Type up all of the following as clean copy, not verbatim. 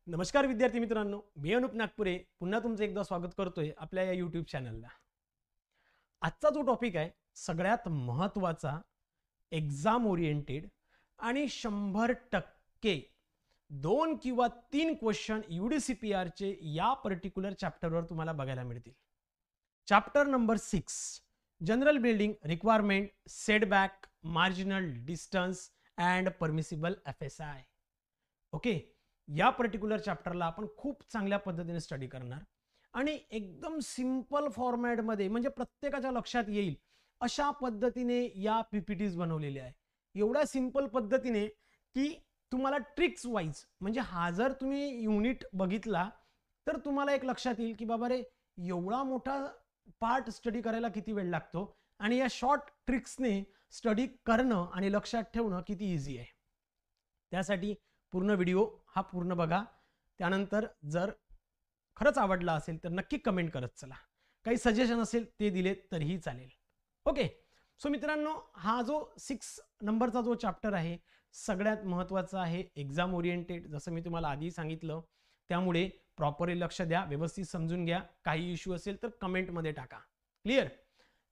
नमस्कार विद्यार्थी मित्रांनो, मी अनुप नागपुरे पुन्हा तुमचं एकदा स्वागत करतोय आपल्या या यूट्यूब चॅनलला। आजचा जो टॉपिक आहे सगळ्यात महत्त्वाचा, एक्झाम ओरिएंटेड आणि 100% 2 किंवा 3 क्वेश्चन UDCPR चे या पर्टिक्युलर चॅप्टरवर तुम्हाला बघायला मिळतील। Chapter number 6 general building requirement, setback, marginal distance and permissible FSI। Okay, या पर्टिक्युलर चॅप्टरला आपण खूप चांगल्या पद्धतीने स्टडी करणार आणि एकदम सिंपल फॉर्मॅट मध्ये, म्हणजे प्रत्येकाच्या लक्षात येईल अशा पद्धतीने या PPTs बनवलेल्या आहे। एवढ्या सिंपल पद्धतीने की तुम्हाला ट्रिक्स वाईज, म्हणजे हा जर तुम्ही युनिट बघितला तर तुम्हाला एक लक्षात येईल की बाबा रे, एवढा मोठा पार्ट स्टडी करायला किती वेळ लागतो आणि या शॉर्ट ट्रिक्सने स्टडी करणं आणि लक्षात ठेवणं किती इझी आहे। त्यासाठी पूर्ण व्हिडिओ हा पूर्ण बघा। त्यानंतर जर खरंच आवडला असेल तर नक्की कमेंट करत चला, काही सजेशन असेल ते दिले तरीही चालेल। ओके, सो मित्रांनो, हा जो 6 नंबरचा जो चॅप्टर आहे सगळ्यात महत्त्वाचा आहे, एक्झाम ओरिएंटेड, जसं मी तुम्हाला आधी सांगितलं। त्यामुळे प्रॉपरली लक्ष द्या, व्यवस्थित समजून घ्या, काही इश्यू असेल तर कमेंटमध्ये टाका। क्लिअर?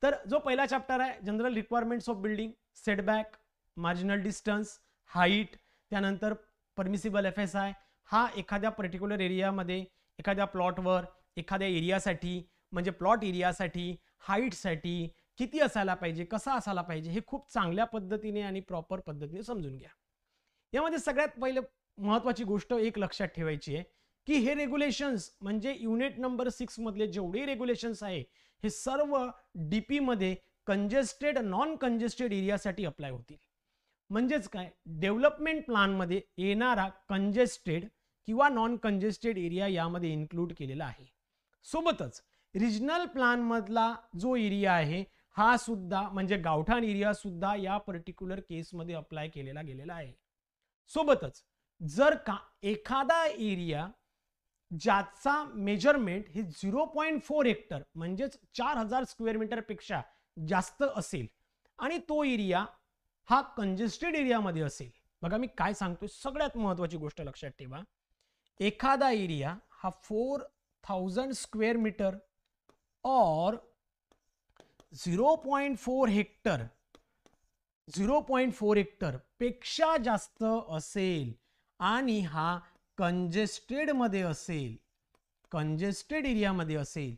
तर जो पहिला चॅप्टर आहे general requirements of building, setback, marginal distance, height, त्यानंतर परमिसिबल FSI, हा एखाद्या पर्टिक्युलर एरियामध्ये, एखाद्या प्लॉटवर, एखाद्या एरियासाठी, म्हणजे प्लॉट एरियासाठी, हाईटसाठी किती असायला पाहिजे, कसा असायला पाहिजे, हे खूप चांगल्या पद्धतीने आणि प्रॉपर पद्धतीने समजून घ्या। यामध्ये सगळ्यात पहिले महत्त्वाची गोष्ट एक लक्षात ठेवायची आहे की हे रेग्युलेशन्स, म्हणजे युनिट नंबर 6 मधले जेवढे रेग्युलेशन्स आहे हे सर्व DP मध्ये कंजेस्टेड, नॉन कंजेस्टेड एरियासाठी अप्लाय होतील। म्हणजेच काय, डेव्हलपमेंट प्लान मध्ये येणारा कंजेस्टेड किंवा नॉन कंजेस्टेड एरिया यामध्ये इन्क्लूड केलेला आहे। सोबतच रिजनल प्लान मधला जो एरिया आहे हा सुद्धा, म्हणजे गावठाण एरिया सुद्धा या पर्टिक्युलर केस मध्ये अप्लाय केलेला गेलेला आहे। सोबतच जर का एखादा एरिया ज्याचा मेजरमेंट हे 0.4 हेक्टर म्हणजेच 4000 स्क्वेअर मीटर पेक्षा जास्त असेल आणि तो एरिया हा कंजेस्टेड एरियामध्ये असेल, बघा मी काय सांगतोय, सगळ्यात महत्त्वाची गोष्ट लक्षात ठेवा, एखादा एरिया हा 4000 स्क्वेअर मीटर और 0.4 हेक्टर 0.4 हेक्टर पेक्षा जास्त असेल आणि हा कंजेस्टेड मध्ये असेल, कंजेस्टेड एरियामध्ये असेल,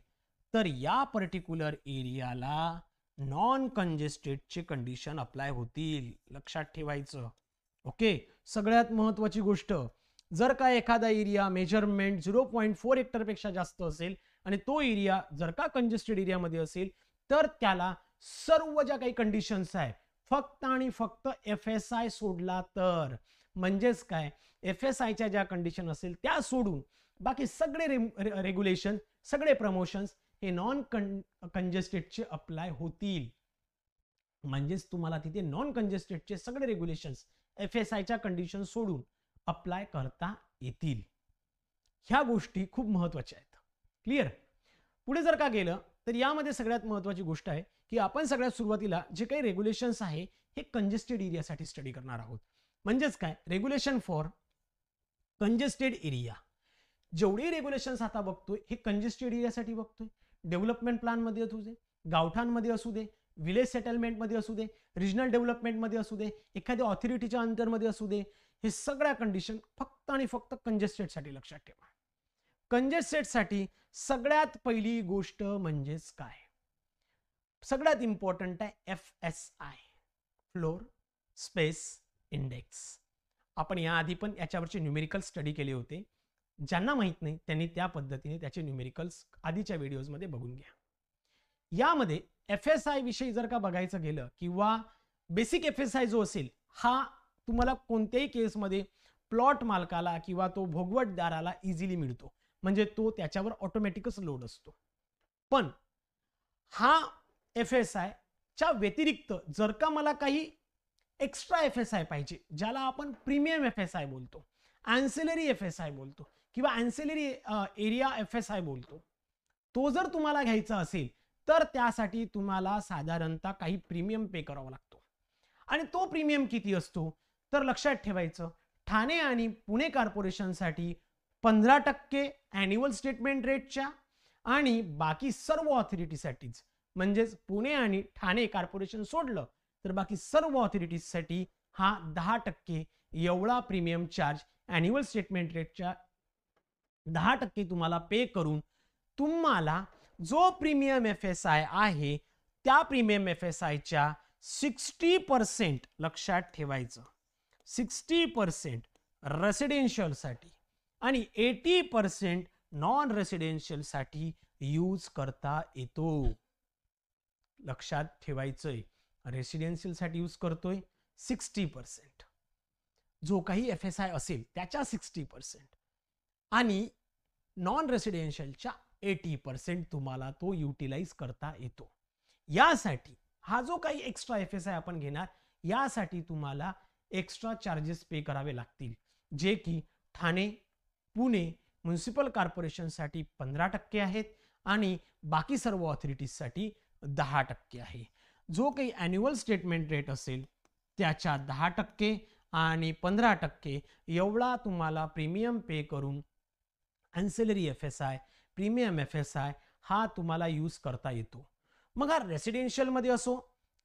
तर या पर्टिक्युलर एरियाला नॉन कंजेस्टेडचे कंडिशन अप्लाय होतील, लक्षात ठेवायचं। ओके, सगळ्यात महत्त्वाची गोष्ट, जर का एखादा एरिया मेजरमेंट 0.4 हेक्टर पेक्षा जास्त असेल आणि तो एरिया जर का कंजेस्टेड एरियामध्ये असेल तर त्याला सर्व ज्या काही कंडिशन्स आहे फक्त आणि फक्त FSI सोडला तर, म्हणजेच काय, FSI च्या ज्या कंडिशन असेल त्या सोडून बाकी सगळे रेग्युलेशन, सगळे प्रमोशन्स हे नॉन कंजेस्टेडचे अप्लाय होतील। म्हणजेच तुम्हाला तिथे नॉन कंजेस्टेडचे सगळे रेग्युलेशन्स FSI च्या कंडिशन सोडून अप्लाय करता येतील। ह्या गोष्टी खूप महत्त्वाच्या आहेत। क्लिअर? पुढे जर का गेलं तर यामध्ये सगळ्यात महत्त्वाची गोष्ट आहे की आपण सगळ्यात सुरुवातीला जे काही रेग्युलेशन्स आहे हे कंजेस्टेड एरियासाठी स्टडी करणार आहोत। म्हणजेच काय, रेग्युलेशन फॉर कंजेस्टेड एरिया, जेवढे रेग्युलेशन्स आता बघतोय हे कंजेस्टेड एरियासाठी बघतोय। डेव्हलपमेंट प्लान मध्ये असू दे, गावठाणमध्ये असू दे, विलेज सेटलमेंट मध्ये असू दे, रिजनल डेव्हलपमेंट मध्ये असू दे, एखाद्या ऑथॉरिटीच्या अंतर्मध्ये असू दे, हे सगळ्या कंडिशन फक्त आणि फक्त कंजेस्टेड साठी लक्षात ठेवा। कंजेस्टेड साठी सगळ्यात पहिली गोष्ट म्हणजेच काय, सगळ्यात इम्पॉर्टंट आहे FSI, फ्लोर स्पेस इंडेक्स। आपण याआधी पण याच्यावरचे न्यूमेरिकल स्टडी केले होते, ज्यांना माहित नाही त्यांनी त्या पद्धतीने त्याचे न्यूमेरिकल्स आधीच्या व्हिडिओज मध्ये बघून घ्या। यामध्ये FSI विषयी जर का बघायचं गेलं किंवा बेसिक FSI जो असेल हा तुम्हाला कोणत्याही केसमध्ये प्लॉट मालकाला किंवा तो भोगवटदाराला इझिली मिळतो, म्हणजे तो त्याच्यावर ऑटोमॅटिकच लोड असतो। पण हा FSI च्या व्यतिरिक्त जर का मला काही एक्स्ट्रा FSI पाहिजे, ज्याला आपण प्रीमियम FSI बोलतो, ॲन्सिलरी FSI बोलतो किंवा ॲन्सिलरी एरिया FSI बोलतो, तो जर तुम्हाला घ्यायचा असेल तर त्यासाठी तुम्हाला साधारणतः काही प्रीमियम पे करावा लागतो। आणि तो प्रीमियम किती असतो तर लक्षात ठेवायचं, ठाणे आणि पुणे कॉर्पोरेशनसाठी 15% ॲन्युअल स्टेटमेंट रेटच्या आणि बाकी सर्व ऑथॉरिटीसाठीच, म्हणजेच पुणे आणि ठाणे कॉर्पोरेशन सोडलं तर बाकी सर्व ऑथॉरिटीजसाठी हा 10% एवढा प्रीमियम चार्ज ॲन्युअल स्टेटमेंट रेटच्या 10% तुम्हाला पे करून तुम्हाला जो प्रीमियम FSI आहे त्या प्रीमियम FSIच्या 60% लक्षात ठेवायचं, 60% रेसिडेन्शियलसाठी आणि 80% नॉन रेसिडेन्शियलसाठी यूज करता येतो. लक्षात ठेवायचंय, रेसिडेन्शियलसाठी यूज करतोय 60%, जो काही FSI असेल त्याच्या 60% आणि नॉन रेसिडेन्शियलच्या 80% तुम्हाला तो युटिलाइज करता येतो. यासाठी हा जो काही एक्स्ट्रा FSI आपण घेणार यासाठी तुम्हाला एक्स्ट्रा चार्जेस पे करावे लागतील, जे की ठाणे पुणे म्युनिसिपल कॉर्पोरेशनसाठी 15% आहेत आणि बाकी सर्व ऑथॉरिटीजसाठी 10% आहे. जो काही ॲन्युअल स्टेटमेंट रेट असेल त्याच्या 10% आणि 15% एवढा तुम्हाला प्रीमियम पे करून ॲन्सिलरी FSI, प्रीमियम FSI हा तुम्हाला यूज करता येतो. मग हा रेसिडेन्शियलमध्ये असो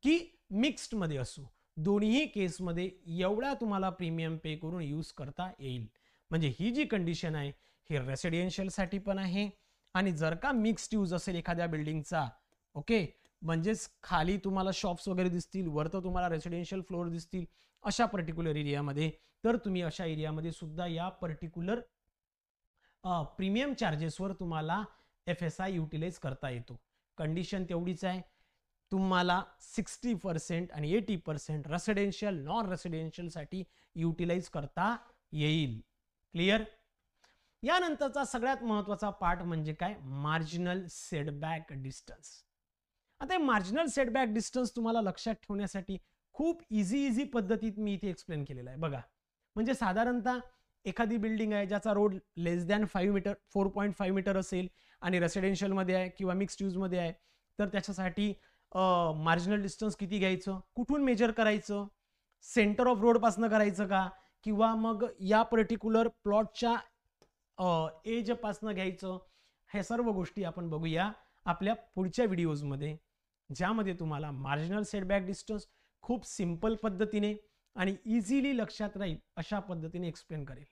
की मिक्स्डमध्ये असो, दोन्ही केसमध्ये एवढा तुम्हाला प्रीमियम पे करून यूज करता येईल. म्हणजे ही जी कंडिशन आहे ही रेसिडेन्शियलसाठी पण आहे आणि जर का मिक्स्ड यूज असेल एखाद्या बिल्डिंगचा, ओके, म्हणजेच खाली तुम्हाला शॉप्स वगैरे दिसतील, वरतं तुम्हाला रेसिडेन्शियल फ्लोअर दिसतील अशा पर्टिक्युलर एरियामध्ये, तर तुम्ही अशा एरियामध्ये सुद्धा या पर्टिक्युलर प्रीमियम चार्जेसवर तुम्हाला FSI युटिलाइज करता येतो. कंडिशन तेवढीच आहे, तुम्हाला 60% आणि 80% रेसिडेन्शियल नॉन रेसिडेन्शियलसाठी युटिलाइज करता येईल. क्लिअर? यानंतरचा सगळ्यात महत्त्वाचा पार्ट म्हणजे काय, मार्जिनल सेटबॅक डिस्टन्स. आता मार्जिनल सेटबॅक डिस्टन्स तुम्हाला लक्षात ठेवण्यासाठी खूप इझी पद्धतीत मी इथे एक्सप्लेन केलेला आहे. बघा, म्हणजे साधारणतः एखादी बिल्डिंग आहे ज्याचा रोड लेस दॅन 5 मीटर 4.5 मीटर असेल आणि रेसिडेन्शियलमध्ये आहे किंवा मिक्स्ड यूजमध्ये आहे, तर त्याच्यासाठी मार्जिनल डिस्टन्स किती घ्यायचं, कुठून मेजर करायचं, सेंटर ऑफ रोडपासनं करायचं का, किंवा मग या पर्टिक्युलर प्लॉटच्या एजपासनं घ्यायचं, हे सर्व गोष्टी आपण बघूया आपल्या पुढच्या व्हिडिओजमध्ये, ज्यामध्ये तुम्हाला मार्जिनल सेटबॅक डिस्टन्स खूप सिंपल पद्धतीने आणि इझिली लक्षात राहील अशा पद्धतीने एक्सप्लेन करेल.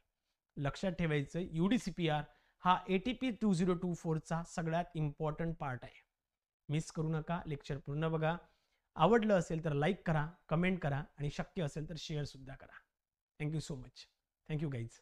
लक्षात ठेवायचं, UDCPR हा ATP 2024चा सगळ्यात इम्पॉर्टंट पार्ट आहे. मिस करू नका. लेक्चर पूर्ण बघा. आवडलं असेल तर लाईक करा, कमेंट करा आणि शक्य असेल तर शेअर सुद्धा करा. Thank you so much. Thank you guys.